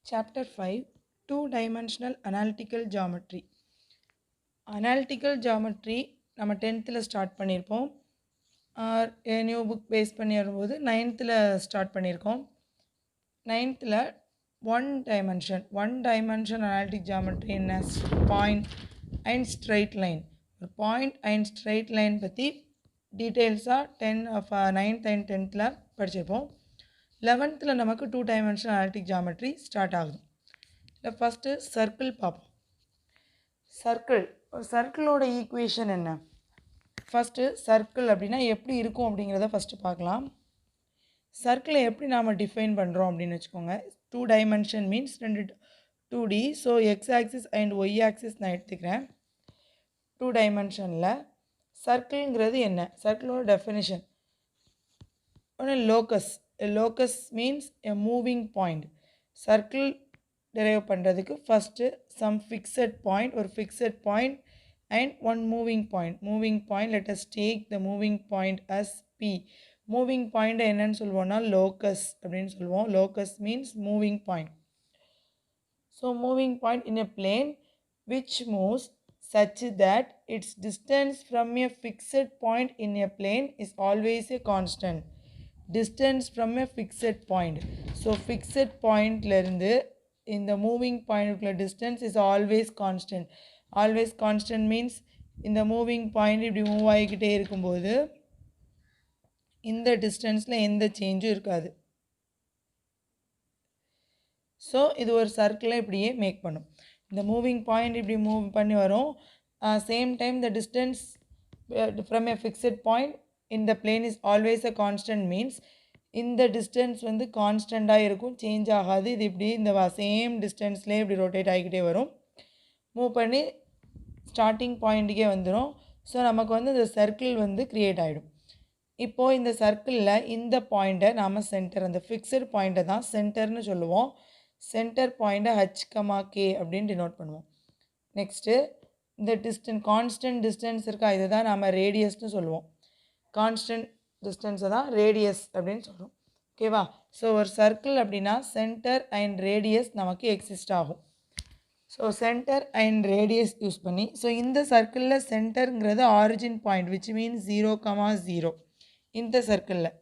Chapter 5 Two-Dimensional Analytical Geometry. Analytical Geometry நம்ம 10th start பண்ணியிருப்போம். New book base பண்ணி வரும்போது 9th ஸ்டார்ட் பண்ணியிருக்கோம். 9th one dimension analytic geometry in point and straight line. ஒரு point and straight line பற்றி டீட்டெயில்ஸாக 9th and 10th படிச்சிருப்போம். 11th நமக்கு two dimensional analytic geometry start ஆகுது. இல்லை ஃபஸ்ட்டு சர்க்கிள் பார்ப்போம். சர்க்கிளோட ஈக்குவேஷன் என்ன? ஃபஸ்ட்டு சர்க்கிள் அப்படின்னா எப்படி இருக்கும் அப்படிங்கிறத ஃபஸ்ட்டு பார்க்கலாம். சர்க்கிளை எப்படி நாம் டிஃபைன் பண்ணுறோம் அப்படின்னு வச்சுக்கோங்க. Two dimension means 2D. So x axis and y axis நான் எடுத்துக்கிறேன். டூ டைமென்ஷனில் சர்க்கிள்ங்கிறது என்ன? சர்க்கிளோட டெஃபினிஷன் ஒன்று locus means a moving point. Circle derive பண்ணுறதுக்கு ஃபஸ்ட்டு சம் ஃபிக்ஸட் பாயிண்ட், ஒரு fixed point and one moving point. Let us take the moving point as P. Moving point என்னன்னு சொல்லுவோம்னா லோக்கஸ் அப்படின்னு சொல்லுவோம். Locus means moving point. So moving point in a plane which moves such that its distance from a fixed point in a plane is always a constant. Distance from a fixed point. So fixed point lerundu in the moving point distance is always constant. Always constant means in the moving point இப்படி move ஆகிக்கிட்டே இருக்கும்போது இந்த டிஸ்டன்ஸில் எந்த சேஞ்சும் இருக்காது. So இது ஒரு சர்க்கிளை இப்படியே மேக் பண்ணும். இந்த மூவிங் பாயிண்ட் இப்படி மூவ் பண்ணி வரும். Same time the distance from a fixed point in the plane is always a constant means இந்த டிஸ்டன்ஸ் வந்து கான்ஸ்டண்ட்டாக இருக்கும், சேஞ்ச் ஆகாது. இது இப்படி இந்த சேம் டிஸ்டன்ஸ்லேயே இப்படி ரொட்டேட் ஆகிக்கிட்டே வரும். மூவ் பண்ணி ஸ்டார்டிங் பாயிண்ட்டுக்கே வந்துடும். ஸோ நமக்கு வந்து இந்த சர்க்கிள் வந்து க்ரியேட் ஆகிடும். இப்போது இந்த சர்க்கிளில் இந்த பாயிண்ட்டை நாம் சென்டர், அந்த ஃபிக்ஸட் பாயிண்ட்டை தான் சென்டர்னு சொல்லுவோம். சென்டர் பாயிண்ட்டை H, K அப்படின்னு டினோட் பண்ணுவோம். நெக்ஸ்ட்டு இந்த கான்ஸ்டன்ட் டிஸ்டன்ஸ் இருக்கா, இதை தான் நாம் ரேடியஸ்னு சொல்லுவோம். கான்ஸ்டன்ட் டிஸ்டன்ஸை தான் ரேடியஸ் அப்படின்னு சொல்கிறோம். ஓகேவா? ஸோ ஒரு சர்க்கிள் அப்படின்னா சென்டர் அண்ட் ரேடியஸ் நமக்கு எக்ஸிஸ்ட் ஆகும். So centre and radius use பண்ணி, ஸோ இந்த சர்க்கிளில் சென்டருங்கிறது ஆரிஜின் பாயிண்ட் விச் மீன்ஸ் 0,0 இந்த சர்க்கிளில்.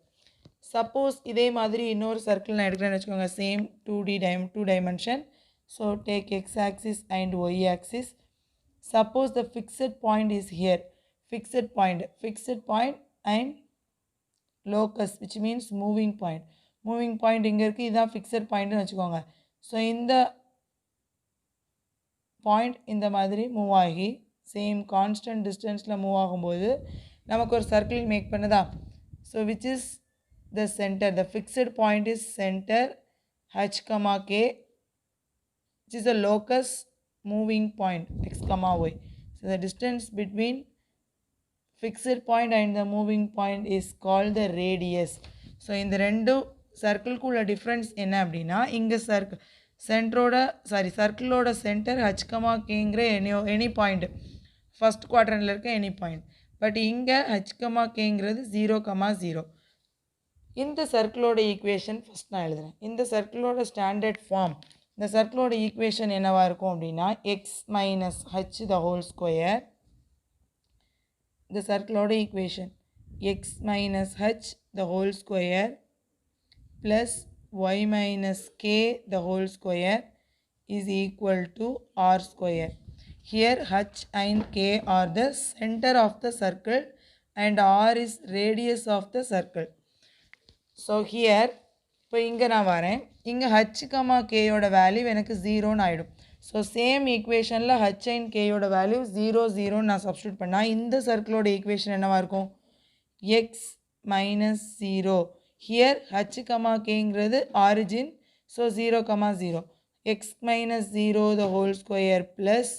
சப்போஸ் இதே மாதிரி இன்னொரு சர்க்கிள் நான் எடுக்கிறேன்னு வச்சுக்கோங்க. Same 2 dimension. So take x axis and y axis. Suppose the fixed point is here. Fixed point and locus which means moving point இங்கே இருக்குது. இதுதான் ஃபிக்ஸட் பாயிண்ட்னு வச்சுக்கோங்க. ஸோ இந்த பாயிண்ட் இந்த மாதிரி மூவ் ஆகி சேம் கான்ஸ்டன்ட் டிஸ்டன்ஸில் மூவ் ஆகும்போது நமக்கு ஒரு சர்க்கிள் மேக் பண்ணுதா. So which is the center, the fixed point is center H, K, which is a locus moving point X, Y. So the distance between fixed point and the moving point is called the radius. So இந்த ரெண்டு சர்க்கிள்குள்ள difference என்ன அப்படின்னா, இங்கே சர்க்கிளோட centre H, Kங்கிற any point first குவாட்ரண்டில் இருக்க any point. But இங்கே H, Kங்கிறது 0,0. இந்த சர்க்கிளோட ஈக்குவேஷன் ஃபஸ்ட் நான் எழுதுகிறேன். இந்த சர்க்கிளோட ஸ்டாண்டர்ட் ஃபார்ம், இந்த சர்க்கிளோட ஈக்குவேஷன் என்னவாக இருக்கும் அப்படின்னா x minus h the whole square. இந்த சர்க்கிளோட equation x minus h the whole square plus y minus k the whole square is equal to r square. Here h and k are the center of the circle and r is radius of the circle. So here இப்போ இங்கே நான் வரேன். இங்கே H, Kயோட value எனக்கு 0ன்னு ஆகிடும். So same ஈக்குவேஷனில் H and Kயோட வேல்யூ 0 நான் சப்ஸ்டியூட் பண்ணால் இந்த சர்க்கிளோட ஈக்குவேஷன் என்னவாக இருக்கும்? X minus 0. ஹியர் H, Kங்கிறது origin. So 0,0. X minus 0 the whole square plus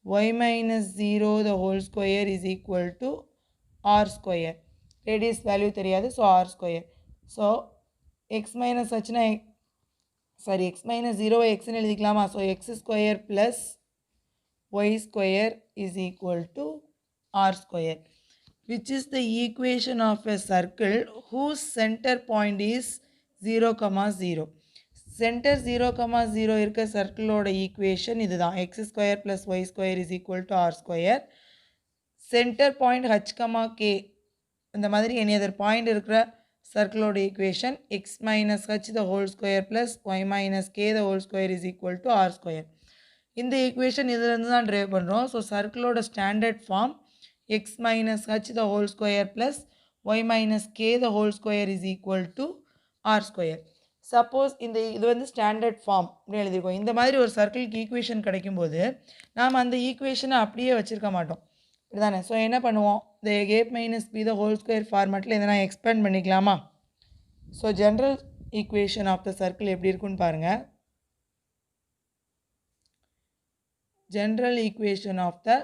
y minus 0 the whole square is equal to r square. Radius value தெரியாது, so r square. So x minus ஹச்னா x minus 0 எக்ஸ்ன்னு எழுதிக்கலாமா? So x square plus y square is equal to r square, which is the equation of a circle whose centre point is 0,0. Centre 0,0 இருக்க சர்க்கிளோட equation இதுதான். X square plus y square is equal to r square. Centre point h comma k இந்த மாதிரி any other point இருக்கிற சர்க்கிளோட equation x minus h the whole square plus y minus k the whole square is equal to r square. இந்த equation இதிலேருந்து தான் derive பண்ணுறோம். So சர்க்கிளோட standard form x minus h the whole square plus y minus k the whole square is equal to r square. Suppose இது வந்து standard form அப்படின்னு எழுதியிருக்கோம். இந்த மாதிரி ஒரு சர்க்கிளுக்கு ஈக்குவேஷன் கிடைக்கும்போது நாம் அந்த ஈக்குவேஷனை அப்படியே வச்சுருக்க மாட்டோம், இப்படிதானே? ஸோ என்ன பண்ணுவோம், இந்த a minus b the whole square ஃபார்மேட்டில் இதை நான் எக்ஸ்பேண்ட் பண்ணிக்கலாமா? So general equation of the circle எப்படி இருக்குன்னு பாருங்கள். ஜென்ரல் ஈக்குவேஷன் ஆஃப் த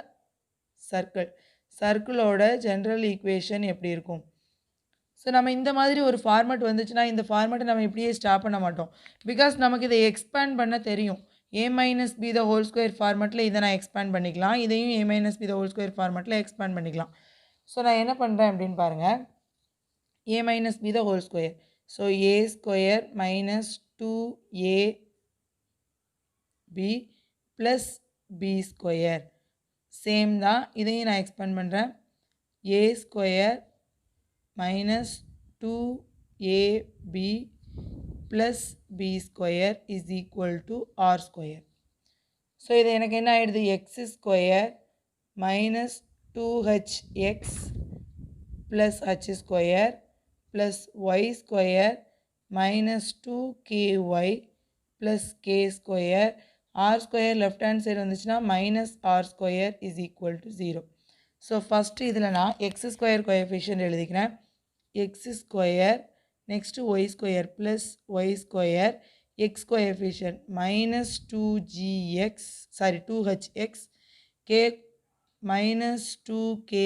சர்க்கிளோட ஜென்ரல் ஈக்குவேஷன் எப்படி இருக்கும்? ஸோ நம்ம இந்த மாதிரி ஒரு ஃபார்மேட் வந்துச்சுன்னா இந்த ஃபார்மேட்டை நம்ம இப்படியே ஸ்டாப் பண்ண மாட்டோம். பிகாஸ் நமக்கு இதை எக்ஸ்பேண்ட் பண்ண தெரியும். a minus b the whole square ஃபார்மேட்டில் இதை நான் எக்ஸ்பேண்ட் பண்ணிக்கலாம், இதையும் a minus b the whole square ஃபார்மேட்டில் எக்ஸ்பேண்ட் பண்ணிக்கலாம். ஸோ நான் என்ன பண்ணுறேன் அப்படின்னு பாருங்கள். a minus b the whole square, so a square minus 2ab plus b square same தான். இதையும் நான் எக்ஸ்பேண்ட் பண்ணுறேன். a square minus 2ab plus b square is equal to r square. So இது எனக்கு என்ன ஆகிடுது, x square minus 2hx plus h square plus y square minus 2ky plus k square. R square left hand side வந்துச்சுன்னா minus r square is equal to 0. So first இதில் நான் x square coefficient எழுதிக்கிறேன். X square next y square plus y square x coefficient minus 2hx k minus 2ky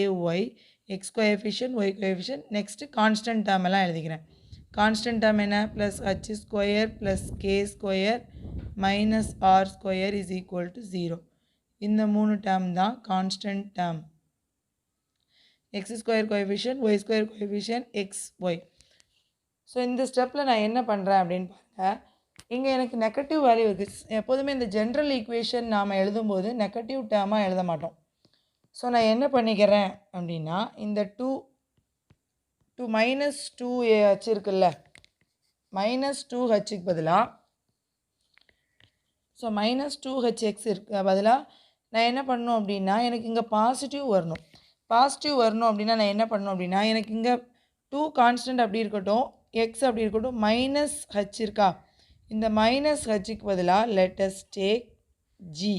x coefficient y coefficient. Next constant term எல்லாம் எழுதிக்கிறேன். Constant term என்ன, plus h square plus k square minus r square is equal to 0. இந்த 3 term தான் constant term. X square coefficient y square coefficient x y. So இந்த ஸ்டெப்பில் நான் என்ன பண்ணுறேன் அப்படின்னு பாருங்கள். இங்கே எனக்கு நெகட்டிவ் வேல்யூ இருக்குது. எப்போதுமே இந்த ஜென்ரல் ஈக்குவேஷன் நாம் எழுதும்போது நெகட்டிவ் டேர்மாக எழுத மாட்டோம். ஸோ நான் என்ன பண்ணிக்கிறேன் அப்படின்னா, இந்த 2 மைனஸ் 2h இருக்குல்ல, மைனஸ் 2hக்கு பதிலாக, ஸோ மைனஸ் 2hx இருக்கு பதிலாக நான் என்ன பண்ணணும் அப்படின்னா, எனக்கு இங்கே பாசிட்டிவ் வரணும். பாசிட்டிவ் வரணும் அப்படின்னா நான் என்ன பண்ணணும் அப்படின்னா, எனக்கு இங்கே 2 கான்ஸ்டன்ட் அப்படி இருக்கட்டும், எக்ஸ் அப்படி இருக்கட்டும், மைனஸ் ஹச் இருக்கா, இந்த மைனஸ் ஹச்சுக்கு பதிலாக லெட்டஸ் டேக் ஜி.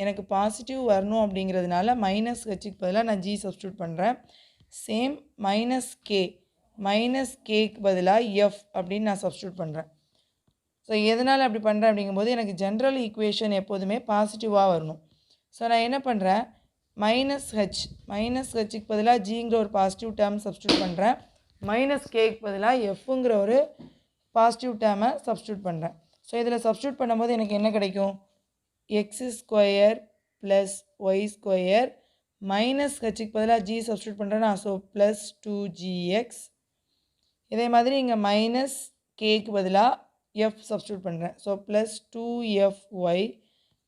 எனக்கு பாசிட்டிவ் வரணும் அப்படிங்கிறதுனால மைனஸ் ஹச்சுக்கு பதிலாக நான் ஜி சப்ஸ்டியூட் பண்ணுறேன். சேம் மைனஸ் கேக்கு பதிலாக எஃப் அப்படின்னு நான் சப்ஸ்டியூட் பண்ணுறேன். ஸோ எதனால் அப்படி பண்ணுறேன் அப்படிங்கும்போது எனக்கு ஜென்ரல் ஈக்குவேஷன் எப்போதுமே பாசிட்டிவாக வரணும். ஸோ நான் என்ன பண்ணுறேன், மைனஸ் ஹச்சுக்கு பதிலாக ஜிங்கிற ஒரு பாசிட்டிவ் டேர்ம் சப்ஸ்டியூட் பண்ணுறேன். மைனஸ் கேக்கு பதிலாக எஃப்ங்கிற ஒரு பாசிட்டிவ் டேர்மை சப்ஸ்டியூட் பண்ணுறேன். ஸோ இதில் சப்ஸ்டியூட் பண்ணும்போது எனக்கு என்ன கிடைக்கும், x square plus y square minus ஹச்சுக்கு பதிலாக ஜி சப்ஸ்டியூட் பண்ணுறேன்னா, ஸோ ப்ளஸ் 2gx. இதே மாதிரி இங்கே மைனஸ் கேக்கு பதிலாக எஃப் சப்ஸ்டியூட் பண்ணுறேன். ஸோ ப்ளஸ் 2fy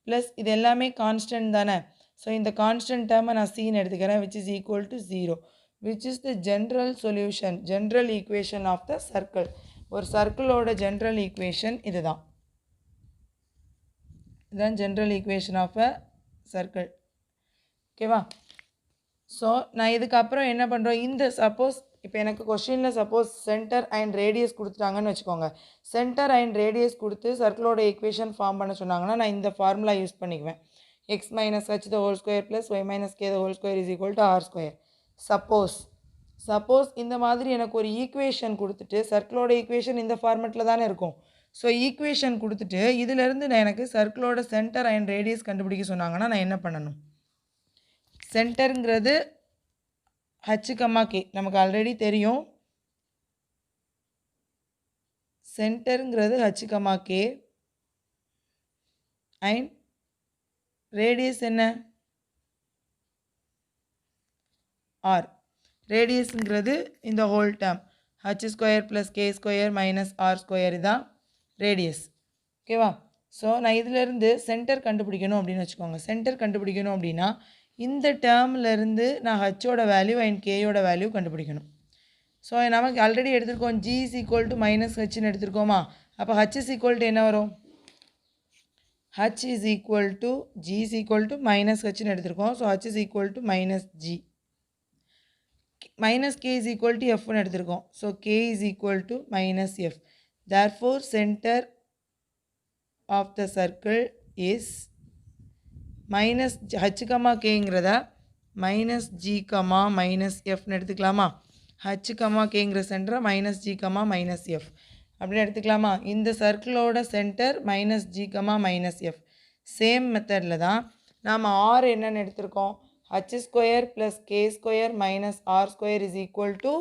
ப்ளஸ் இது எல்லாமே கான்ஸ்டன்ட் தானே. ஸோ இந்த கான்ஸ்டன்ட் டேர்மை நான் சீன் எடுத்துக்கிறேன், which is equal to 0, which is the general solution, general equation of the circle. ஒரு சர்க்கிளோட ஜென்ரல் ஈக்குவேஷன் இதுதான். இதுதான் general equation of a circle. ஓகேவா? ஸோ நான் இதுக்கப்புறம் என்ன பண்ணுறோம், இந்த சப்போஸ் இப்போ எனக்கு கொஸ்டினில் சப்போஸ் சென்டர் அண்ட் ரேடியஸ் கொடுத்துட்டாங்கன்னு வச்சுக்கோங்க. சென்டர் அண்ட் ரேடியஸ் கொடுத்து சர்க்கிளோட ஈக்குவேஷன் ஃபார்ம் பண்ண சொன்னாங்கன்னா நான் இந்த ஃபார்முலா யூஸ் பண்ணிக்குவேன். X minus h the whole square plus y minus k the whole square is equal to r square. Suppose இந்த மாதிரி எனக்கு ஒரு ஈக்குவேஷன் கொடுத்துட்டு, சர்க்கிளோட ஈக்குவேஷன் இந்த ஃபார்மெட்டில் தானே இருக்கும். ஸோ ஈக்குவேஷன் கொடுத்துட்டு இதிலேருந்து நான் எனக்கு சர்க்கிளோட சென்டர் அண்ட் ரேடியஸ் கண்டுபிடிக்க சொன்னாங்கன்னா நான் என்ன பண்ணணும், சென்டருங்கிறது ஹச் கமா கே நமக்கு ஆல்ரெடி தெரியும். சென்டருங்கிறது h comma k and radius என்ன, ஆர். ரேடியஸுங்கிறது இந்த whole term h square plus k square minus r square இதான் ரேடியஸ். ஓகேவா? ஸோ நான் இதிலேருந்து சென்டர் கண்டுபிடிக்கணும் அப்படின்னு வச்சுக்கோங்க. சென்டர் கண்டுபிடிக்கணும் அப்படின்னா இந்த டேர்ம்லேருந்து நான் ஹச்சோட வேல்யூ அண்ட் கேயோட வேல்யூ கண்டுபிடிக்கணும். ஸோ நமக்கு ஆல்ரெடி எடுத்திருக்கோம் g is equal to minus ஹச்னு எடுத்திருக்கோமா? அப்போ h is equal to என்ன வரும்? h is equal to g is equal to minus ஹச்னு எடுத்திருக்கோம். So h is equal to minus g. minus k is equal to f னு எடுத்திருக்கோம். ஸோ k is equal to minus f. Therefore, center of the circle is minus h, kங்கிறத minus g, minus f னு எடுத்துக்கலாமா? h, kங்கிற சென்டரை minus g, minus f அப்படின்னு எடுத்துக்கலாமா? இந்த சர்க்கிளோட centre minus g, minus f. Same மெத்தடில் தான் நாம் r என்னன்னு எடுத்திருக்கோம்? h square plus k square minus r square is equal to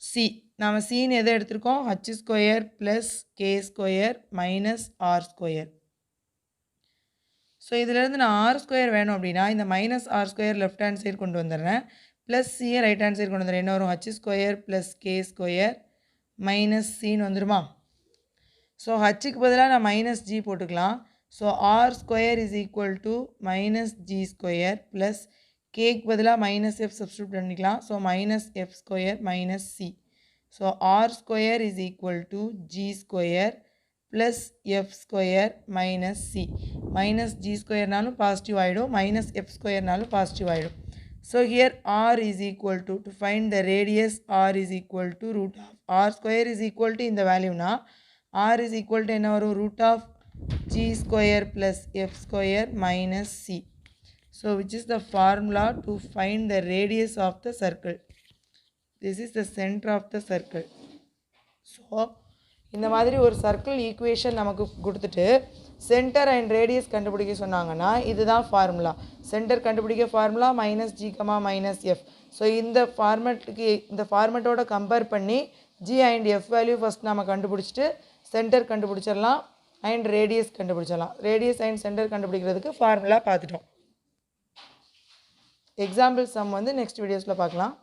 c. நாம் cன்னு எதை எடுத்திருக்கோம்? h square plus k square minus r square. So இதிலேருந்து நான் r ஸ்கொயர் வேணும் அப்படின்னா இந்த minus r square left hand side கொண்டு வந்துடுறேன். ப்ளஸ் சியை ரைட் ஹேண்ட் சைடு கொண்டு வந்துடுறேன். என்ன வரும்? h square plus k square minus sign வந்துடுமா? ஸோ ஹச்சுக்கு பதிலாக நான் மைனஸ் g போட்டுக்கலாம். So r square is equal to minus g square plus கேக்கு பதிலாக மைனஸ் f சப்ஸ்டியூட் பண்ணிக்கலாம். So minus f square minus c. So r square is equal to g square plus f square minus c. Minus g ஸ்கொயர்னாலும் positive ஆகிடும், minus f ஸ்கொயர்னாலும் positive ஆகிடும். So here r is equal to find the radius r is equal to root of r square is equal to இந்த வேல்யூனா r is equal to என்ன வரும்? Root of g square plus f square minus c. So which is the formula to find the radius of the circle. This is the centre of the circle. So இந்த மாதிரி ஒரு circle equation நமக்கு கொடுத்துட்டு centre and radius கண்டுபிடிக்க சொன்னாங்கன்னா இதுதான் formula. Centre கண்டுபிடிக்க formula minus g, minus f. So இந்த ஃபார்மெட்டோட கம்பேர் பண்ணி g and f value first நம்ம கண்டுபிடிச்சிட்டு சென்டர் கண்டுபிடிச்சிடலாம் அண்ட் ரேடியஸ் கண்டுபிடிச்சிடலாம். ரேடியஸ் அண்ட் சென்டர் கண்டுபிடிக்கிறதுக்கு ஃபார்முலா பார்த்துட்டோம். எக்ஸாம்பிள் சம் வந்து நெக்ஸ்ட் வீடியோஸில் பார்க்கலாம்.